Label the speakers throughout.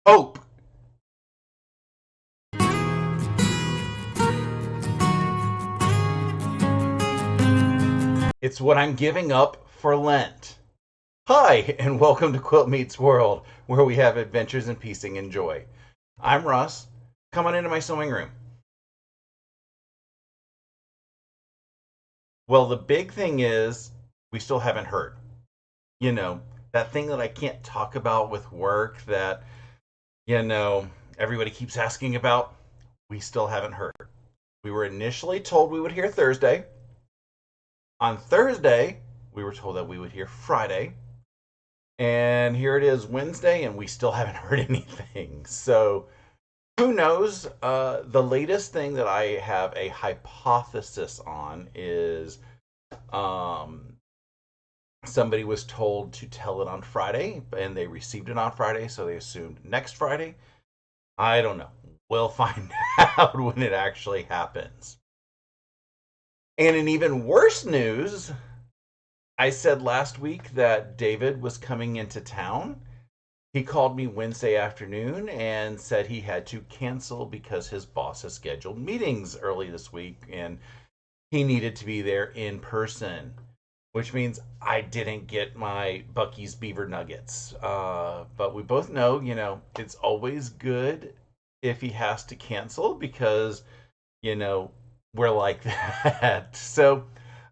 Speaker 1: Hope. It's what I'm giving up for Lent. Hi, and welcome to Quilt Meets World, where we have adventures in piecing and joy. I'm Russ. Come on into my sewing room. Well, the big thing is we still haven't heard. You know, that thing that I can't talk about with work that, you know, everybody keeps asking about, we still haven't heard. We were initially told we would hear Thursday. On Thursday, we were told that we would hear Friday. And here it is Wednesday, and we still haven't heard anything. So who knows? The latest thing that I have a hypothesis on is um, somebody was told to tell it on Friday, and they received it on Friday, so they assumed next Friday. I don't know. We'll find out when it actually happens. And in even worse news, I said last week that David was coming into town. He called me Wednesday afternoon and said he had to cancel because his boss has scheduled meetings early this week and he needed to be there in person, which means I didn't get my Bucky's Beaver Nuggets. But we both know, it's always good if he has to cancel because, you know, we're like that. So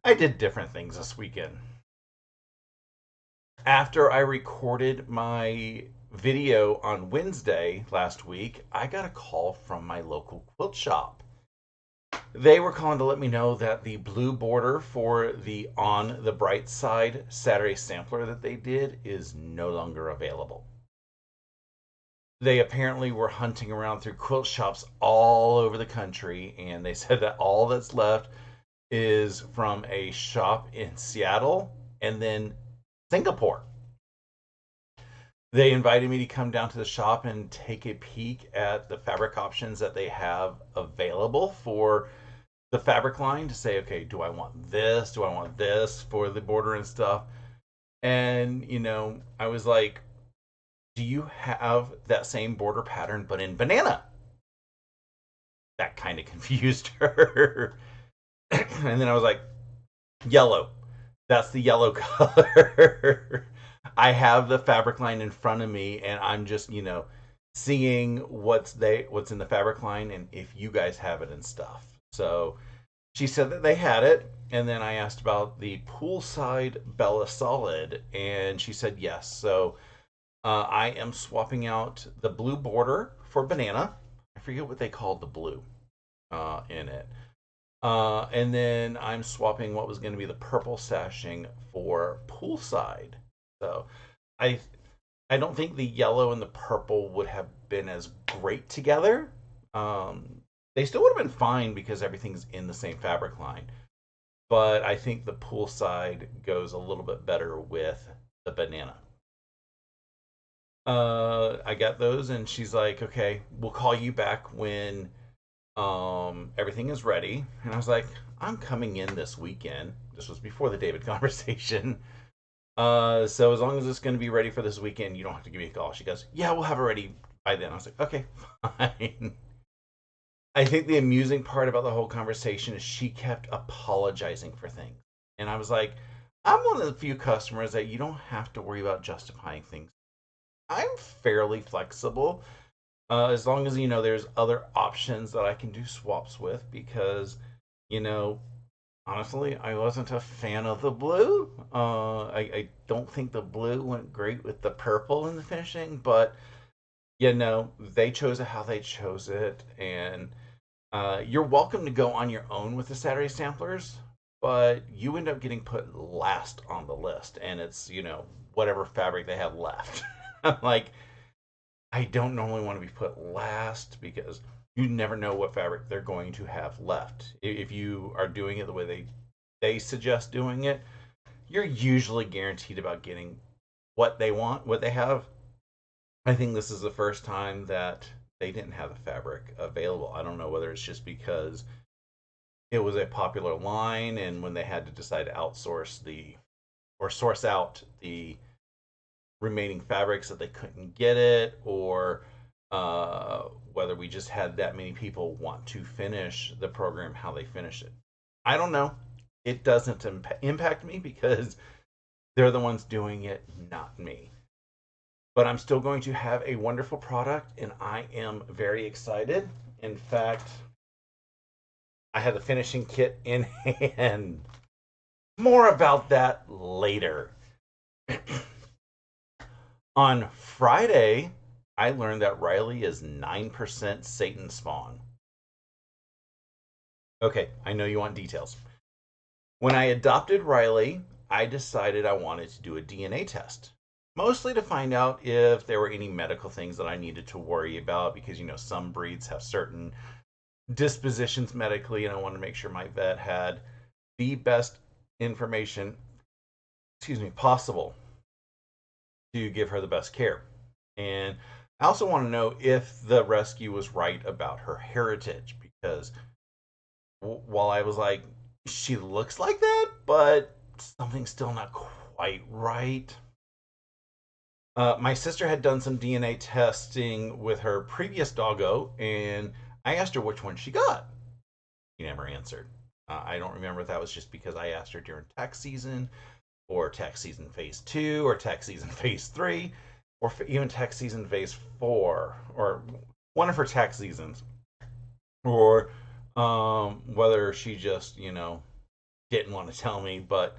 Speaker 1: I did different things this weekend. After I recorded my video on Wednesday last week, I got a call from my local quilt shop. They were calling to let me know that the blue border for the On the Bright Side Saturday sampler that they did is no longer available. They apparently were hunting around through quilt shops all over the country, and they said that all that's left is from a shop in Seattle and then Singapore. They invited me to come down to the shop and take a peek at the fabric options that they have available for the fabric line to say, okay, do I want this? Do I want this for the border and stuff? And, I was like, do you have that same border pattern but in banana? That kind of confused her. And then I was like, yellow. That's the yellow color. I have the fabric line in front of me and I'm just, seeing what's in the fabric line and if you guys have it and stuff. So she said that they had it, and then I asked about the poolside Bella Solid, and she said yes. So I am swapping out the blue border for banana. I forget what they called the blue in it. And then I'm swapping what was going to be the purple sashing for poolside. So I I don't think the yellow and the purple would have been as great together. They still would have been fine because everything's in the same fabric line. But I think the poolside goes a little bit better with the banana. I got those, and she's like, "Okay, we'll call you back when everything is ready." And I was like, "I'm coming in this weekend." This was before the David conversation. So as long as it's going to be ready for this weekend, you don't have to give me a call. She goes, "Yeah, we'll have it ready by then." I was like, "Okay, fine." I think the amusing part about the whole conversation is she kept apologizing for things. And I was like, I'm one of the few customers that you don't have to worry about justifying things. I'm fairly flexible as long as, there's other options that I can do swaps with because, you know, honestly, I wasn't a fan of the blue. I don't think the blue went great with the purple in the finishing, but, they chose it how they chose it. And you're welcome to go on your own with the Saturday samplers, but you end up getting put last on the list, and it's whatever fabric they have left. I'm like, I don't normally want to be put last because you never know what fabric they're going to have left. If you are doing it the way they suggest doing it, you're usually guaranteed about getting what they want, what they have. I think this is the first time that they didn't have the fabric available. I don't know whether it's just because it was a popular line and when they had to decide to outsource or source out the remaining fabrics that they couldn't get it, or uh, whether we just had that many people want to finish the program how they finish it. I don't know. It doesn't impact me because they're the ones doing it, not me. But I'm still going to have a wonderful product, and I am very excited. In fact, I have the finishing kit in hand. More about that later. On Friday, I learned that Riley is 9% Satan spawn. Okay, I know you want details. When I adopted Riley, I decided I wanted to do a DNA test. Mostly to find out if there were any medical things that I needed to worry about because, some breeds have certain dispositions medically, and I wanted to make sure my vet had the best information, possible to give her the best care. And I also want to know if the rescue was right about her heritage because while I was like, she looks like that, but something's still not quite right. My sister had done some DNA testing with her previous doggo, and I asked her which one she got. She never answered. I don't remember if that was just because I asked her during tax season, or tax season phase 2, or tax season phase 3, or even tax season phase 4, or one of her tax seasons, or whether she just, didn't want to tell me, but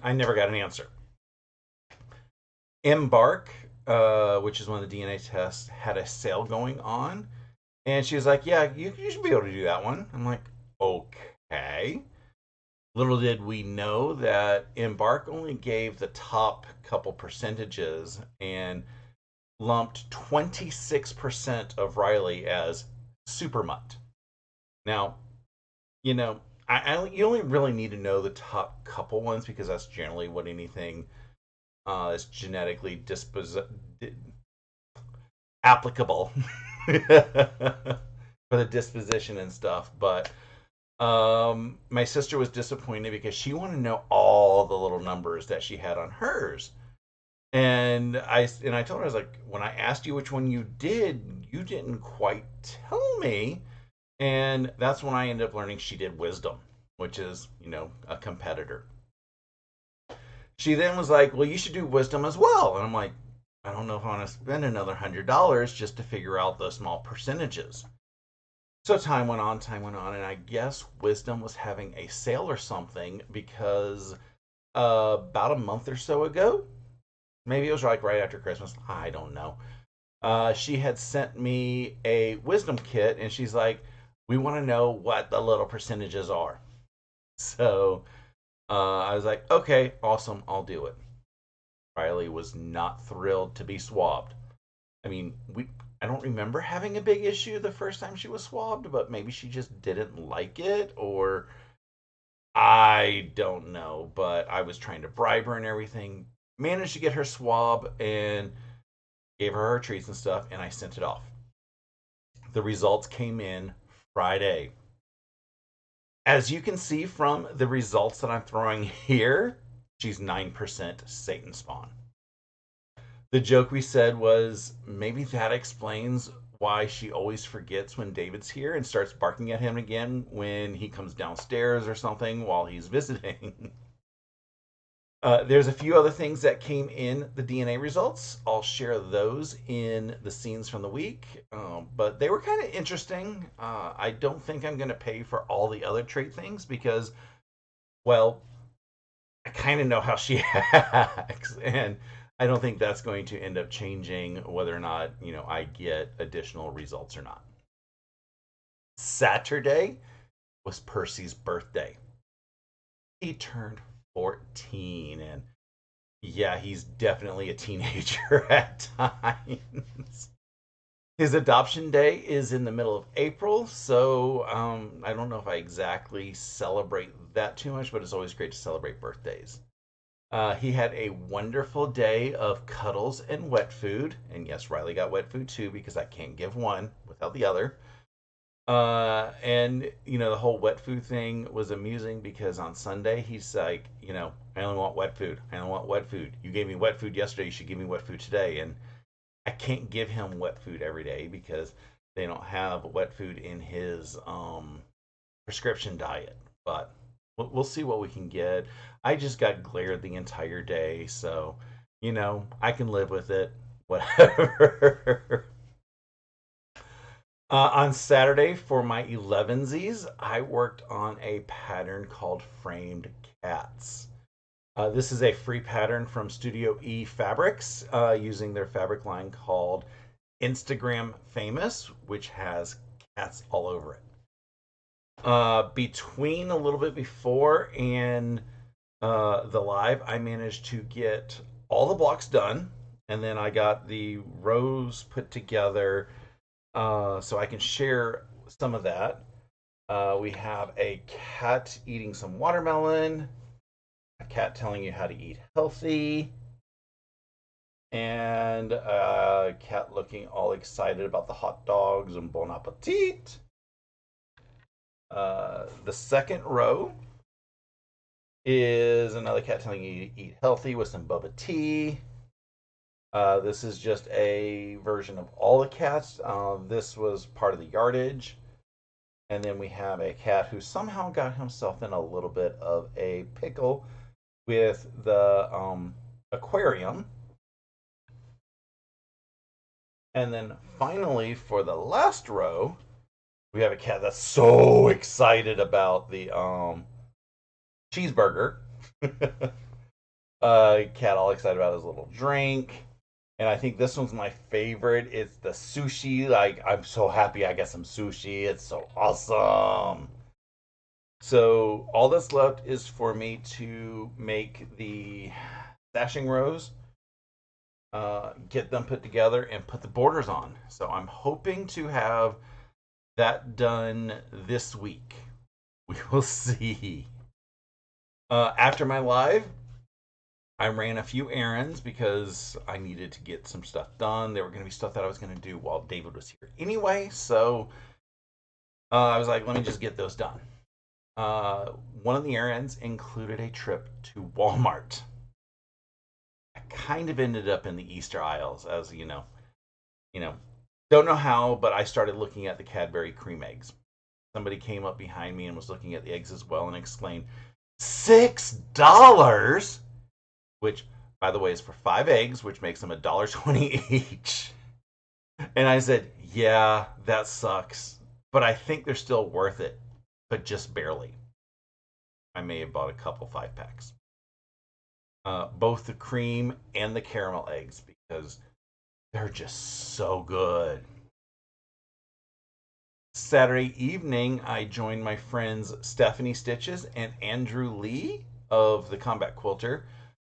Speaker 1: I never got an answer. Embark, which is one of the DNA tests, had a sale going on, and she was like, "Yeah, you should be able to do that one." I'm like, "Okay." Little did we know that Embark only gave the top couple percentages and lumped 26% of Riley as super mutt. Now, you know, you only really need to know the top couple ones because that's generally what anything is genetically applicable for the disposition and stuff. But my sister was disappointed because she wanted to know all the little numbers that she had on hers. And I told her, I was like, when I asked you which one you did, you didn't quite tell me. And that's when I ended up learning she did wisdom, which is, a competitor. She then was like, well, you should do wisdom as well. And I'm like, I don't know if I want to spend another $100 just to figure out the small percentages. So time went on, and I guess wisdom was having a sale or something because about a month or so ago, maybe it was like right after Christmas, I don't know. She had sent me a wisdom kit, and she's like, we want to know what the little percentages are. So I was like, okay, awesome, I'll do it. Riley was not thrilled to be swabbed. I mean, I don't remember having a big issue the first time she was swabbed, but maybe she just didn't like it, or I don't know. But I was trying to bribe her and everything. Managed to get her swab and gave her her treats and stuff, and I sent it off. The results came in Friday. As you can see from the results that I'm throwing here, she's 9% Satan spawn. The joke we said was maybe that explains why she always forgets when David's here and starts barking at him again when he comes downstairs or something while he's visiting. There's a few other things that came in the DNA results. I'll share those in the scenes from the week, but they were kind of interesting. I don't think I'm going to pay for all the other trait things because, well, I kind of know how she acts, and I don't think that's going to end up changing whether or not, I get additional results or not. Saturday was Percy's birthday. He turned 14, and yeah, he's definitely a teenager at times. His adoption day is in the middle of April, so I don't know if I exactly celebrate that too much, but it's always great to celebrate birthdays. He had a wonderful day of cuddles and wet food. And yes, Riley got wet food too because I can't give one without the other. And, the whole wet food thing was amusing because on Sunday he's like, I only want wet food. I only want wet food. You gave me wet food yesterday. You should give me wet food today. And I can't give him wet food every day because they don't have wet food in his prescription diet. But we'll see what we can get. I just got glared the entire day, so I can live with it. Whatever. On Saturday for my 11sies, I worked on a pattern called Framed Cats. This is a free pattern from Studio E Fabrics using their fabric line called Instagram Famous, which has cats all over it. Between a little bit before and the live, I managed to get all the blocks done, and then I got the rows put together so I can share some of that. We have a cat eating some watermelon, a cat telling you how to eat healthy, and a cat looking all excited about the hot dogs and bon appetit. The second row is another cat telling you to eat healthy with some boba tea. This is just a version of all the cats. This was part of the yardage. And then we have a cat who somehow got himself in a little bit of a pickle with the aquarium. And then finally, for the last row, we have a cat that's so excited about the cheeseburger. Cat all excited about his little drink. And I think this one's my favorite. It's the sushi. Like, I'm so happy I get some sushi. It's so awesome. So all that's left is for me to make the stashing rows, get them put together, and put the borders on. So I'm hoping to have that done this week. We will see. After my live, I ran a few errands because I needed to get some stuff done. There were going to be stuff that I was going to do while David was here anyway. So I was like, let me just get those done. One of the errands included a trip to Walmart. I kind of ended up in the Easter aisles, as don't know how, but I started looking at the Cadbury cream eggs. Somebody came up behind me and was looking at the eggs as well and exclaimed, $6? Which, by the way, is for 5 eggs, which makes them $1.20 each. And I said, yeah, that sucks, but I think they're still worth it, but just barely. I may have bought a couple 5-packs. Both the cream and the caramel eggs, because they're just so good. Saturday evening, I joined my friends Stephanie Stitches and Andrew Lee of the Combat Quilter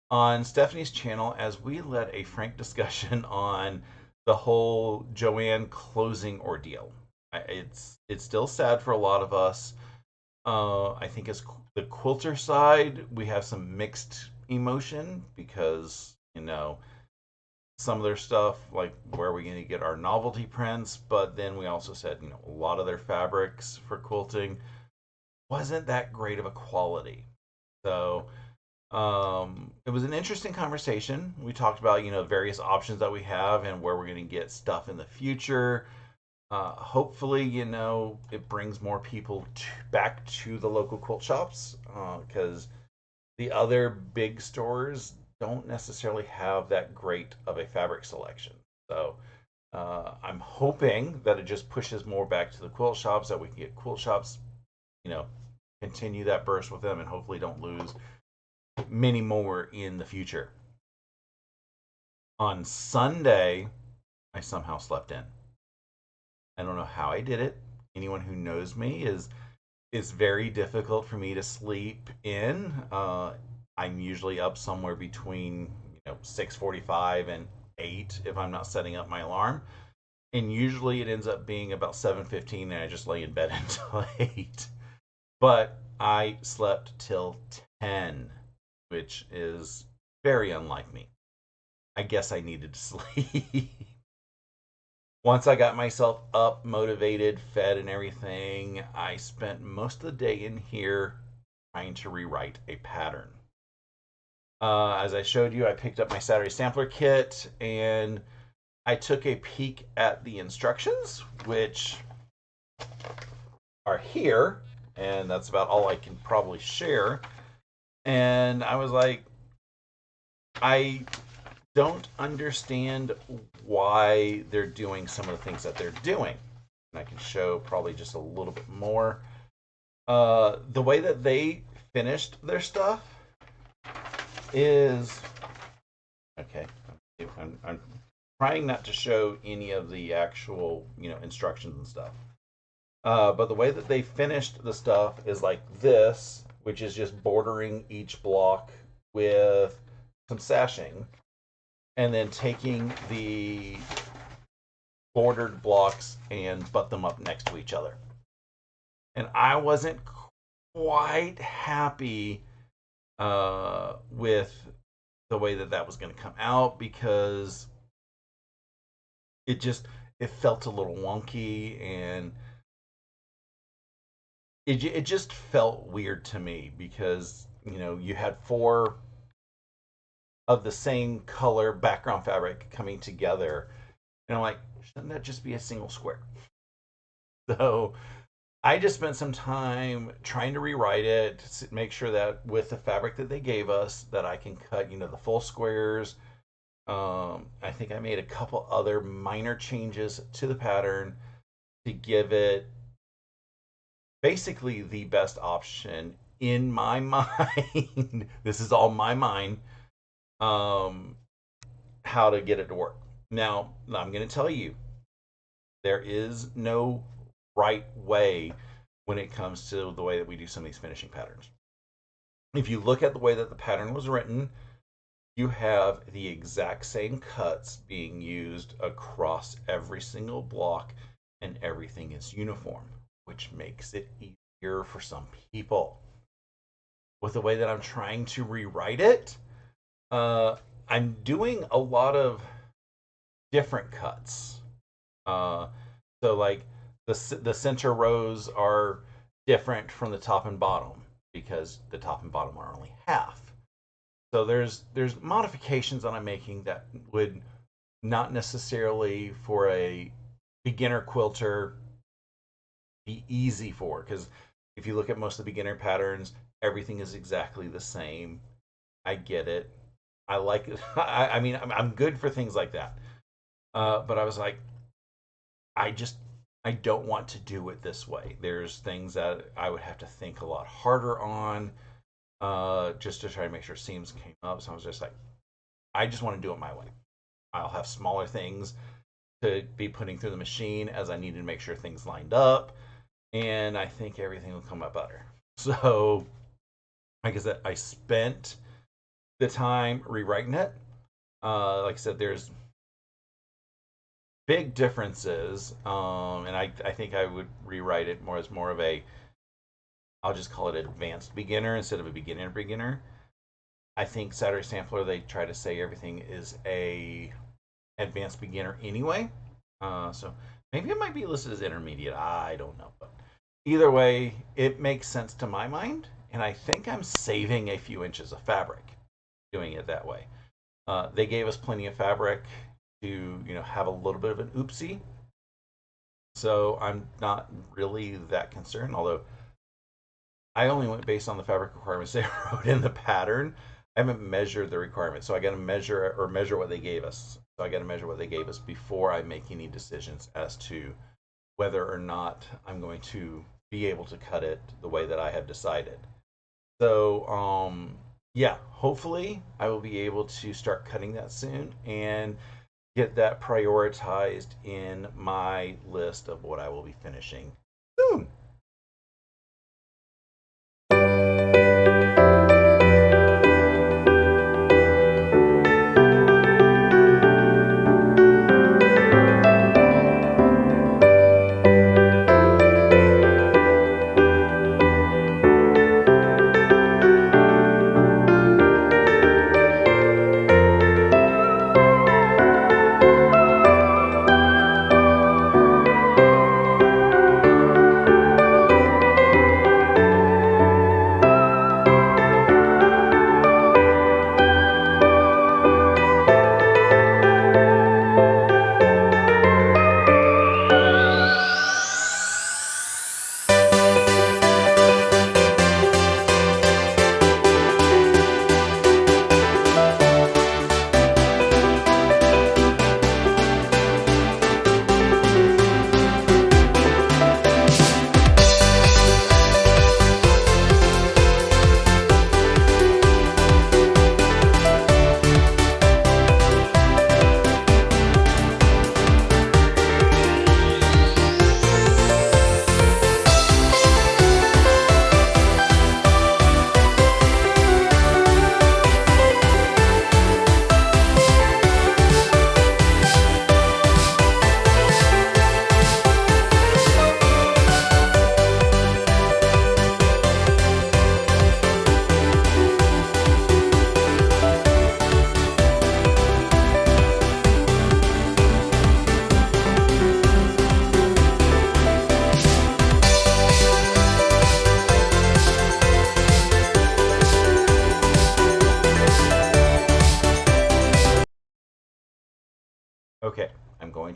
Speaker 1: on Stephanie's channel as we led a frank discussion on the whole Joanne closing ordeal. It's still sad for a lot of us. I think as the quilter side, we have some mixed emotion because, some of their stuff, like where are we going to get our novelty prints? But then we also said, a lot of their fabrics for quilting wasn't that great of a quality. So it was an interesting conversation. We talked about, various options that we have and where we're going to get stuff in the future. Hopefully, it brings more people back to the local quilt shops because the other big stores don't necessarily have that great of a fabric selection. So I'm hoping that it just pushes more back to the quilt shops, that we can get quilt shops, continue that burst with them, and hopefully don't lose many more in the future. On Sunday, I somehow slept in. I don't know how I did it. Anyone who knows me is it's very difficult for me to sleep in. I'm usually up somewhere between 6:45 and 8 if I'm not setting up my alarm, and usually it ends up being about 7:15 and I just lay in bed until 8. But I slept till 10, which is very unlike me. I guess I needed to sleep. Once I got myself up, motivated, fed, and everything, I spent most of the day in here trying to rewrite a pattern. As I showed you, I picked up my Saturday sampler kit, and I took a peek at the instructions, which are here, and that's about all I can probably share. And I was like, I don't understand why they're doing some of the things that they're doing. And I can show probably just a little bit more. The way that they finished their stuff is okay. I'm trying not to show any of the actual, instructions and stuff. But the way that they finished the stuff is like this, which is just bordering each block with some sashing, and then taking the bordered blocks and butt them up next to each other. And I wasn't quite happy with the way that was going to come out, because it felt a little wonky, and it just felt weird to me, because you had 4 of the same color background fabric coming together, and I'm like, shouldn't that just be a single square? So I just spent some time trying to rewrite it to make sure that with the fabric that they gave us, that I can cut the full squares. I think I made a couple other minor changes to the pattern to give it basically the best option in my mind. This is all my mind. How to get it to work. Now, I'm going to tell you, there is no right way when it comes to the way that we do some of these finishing patterns. If you look at the way that the pattern was written, you have the exact same cuts being used across every single block, and everything is uniform, which makes it easier for some people. With the way that I'm trying to rewrite it, I'm doing a lot of different cuts. So like the center rows are different from the top and bottom, because the top and bottom are only half. So there's modifications that I'm making that would not necessarily for a beginner quilter be easy for, because if you look at most of the beginner patterns, everything is exactly the same. I get it. I like it. I mean, I'm good for things like that. But I was like, I don't want to do it this way. There's things that I would have to think a lot harder on, just to try to make sure seams came up. So I was just like, I just want to do it my way. I'll have smaller things to be putting through the machine as I needed to make sure things lined up, and I think everything will come out better. So, like I said, I spent the time rewriting it. Like I said, there's big differences, and I think I would rewrite it more as more of a, I'll just call it advanced beginner instead of a beginner. I think Saturday Sampler, they try to say everything is a advanced beginner anyway. So maybe it might be listed as intermediate. I don't know, but either way, it makes sense to my mind, and I think I'm saving a few inches of fabric doing it that way. They gave us plenty of fabric to have a little bit of an oopsie, so I'm not really that concerned. Although I only went based on the fabric requirements they wrote in the pattern. I haven't measured the requirements, so I got to measure what they gave us. So I got to measure what they gave us before I make any decisions as to whether or not I'm going to be able to cut it the way that I have decided. So, yeah, hopefully I will be able to start cutting that soon and get that prioritized in my list of what I will be finishing soon.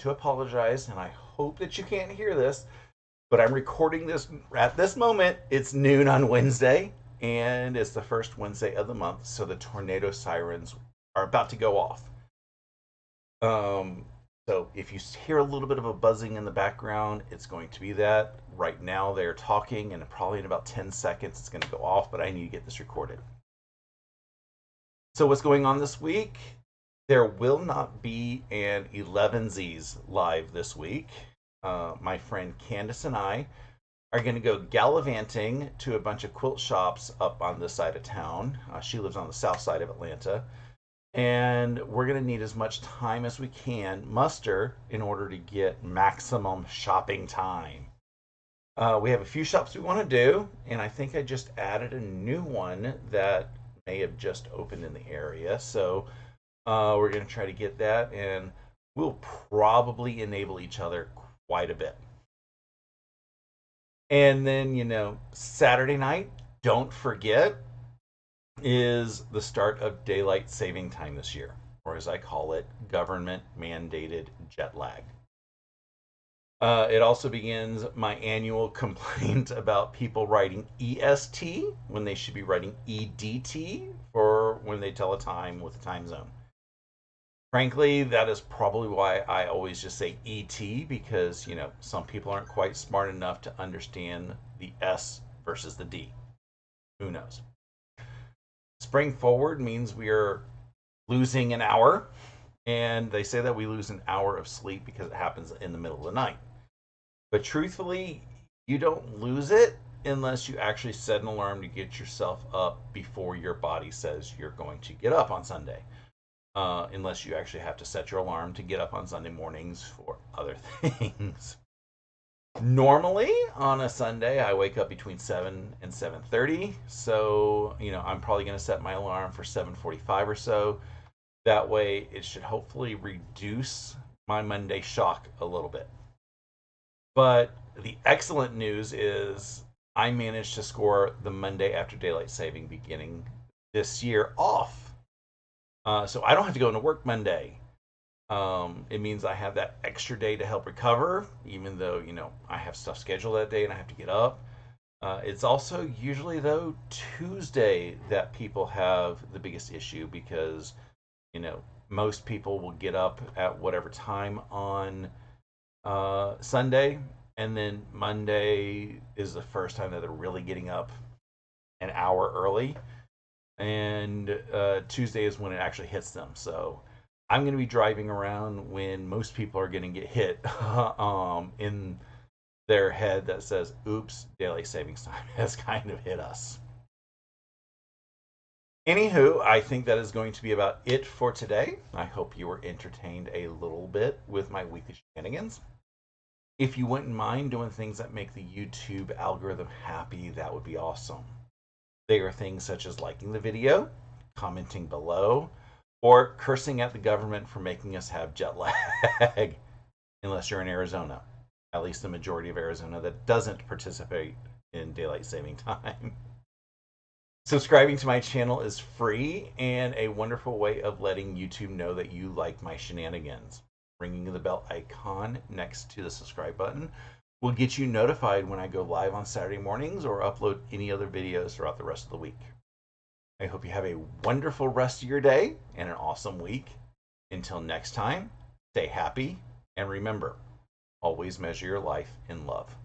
Speaker 1: to apologize, and I hope that you can't hear this, but I'm recording this at this moment. It's noon on Wednesday, and it's the first Wednesday of the month, so the tornado sirens are about to go off. Um, so if you hear a little bit of a buzzing in the background, it's going to be that. Right now they're talking, and probably in about 10 seconds it's going to go off, but I need to get this recorded. So what's going on this week? There will not be an 11Z's live this week. My friend Candace and I are going to go gallivanting to a bunch of quilt shops up on this side of town. She lives on the south side of Atlanta. And we're going to need as much time as we can muster in order to get maximum shopping time. We have a few shops we want to do, and I think I just added a new one that may have just opened in the area. So we're going to try to get that, and we'll probably enable each other quite a bit. And then, Saturday night, don't forget, is the start of daylight saving time this year, or as I call it, government mandated jet lag. It also begins my annual complaint about people writing EST when they should be writing EDT for when they tell a time with a time zone. Frankly, that is probably why I always just say ET, because, some people aren't quite smart enough to understand the S versus the D. Who knows? Spring forward means we are losing an hour, and they say that we lose an hour of sleep because it happens in the middle of the night. But truthfully, you don't lose it unless you actually set an alarm to get yourself up before your body says you're going to get up on Sunday. Unless you actually have to set your alarm to get up on Sunday mornings for other things. Normally on a Sunday, I wake up between 7 and 7:30. So, I'm probably going to set my alarm for 7:45 or so. That way, it should hopefully reduce my Monday shock a little bit. But the excellent news is I managed to score the Monday after daylight saving beginning this year off. So I don't have to go into work Monday. It means I have that extra day to help recover, even though, I have stuff scheduled that day and I have to get up. It's also usually, though, Tuesday that people have the biggest issue because, most people will get up at whatever time on Sunday, and then Monday is the first time that they're really getting up an hour early, and Tuesday is when it actually hits them. So I'm going to be driving around when most people are going to get hit in their head that says, oops, daylight savings time has kind of hit us. Anywho, I think that is going to be about it for today. I hope you were entertained a little bit with my weekly shenanigans. If you wouldn't mind doing things that make the YouTube algorithm happy, that would be awesome. They are things such as liking the video, commenting below, or cursing at the government for making us have jet lag, unless you're in Arizona. At least the majority of Arizona that doesn't participate in daylight saving time. Subscribing to my channel is free and a wonderful way of letting YouTube know that you like my shenanigans. Ringing the bell icon next to the subscribe button will get you notified when I go live on Saturday mornings or upload any other videos throughout the rest of the week. I hope you have a wonderful rest of your day and an awesome week. Until next time, stay happy and remember, always measure your life in love.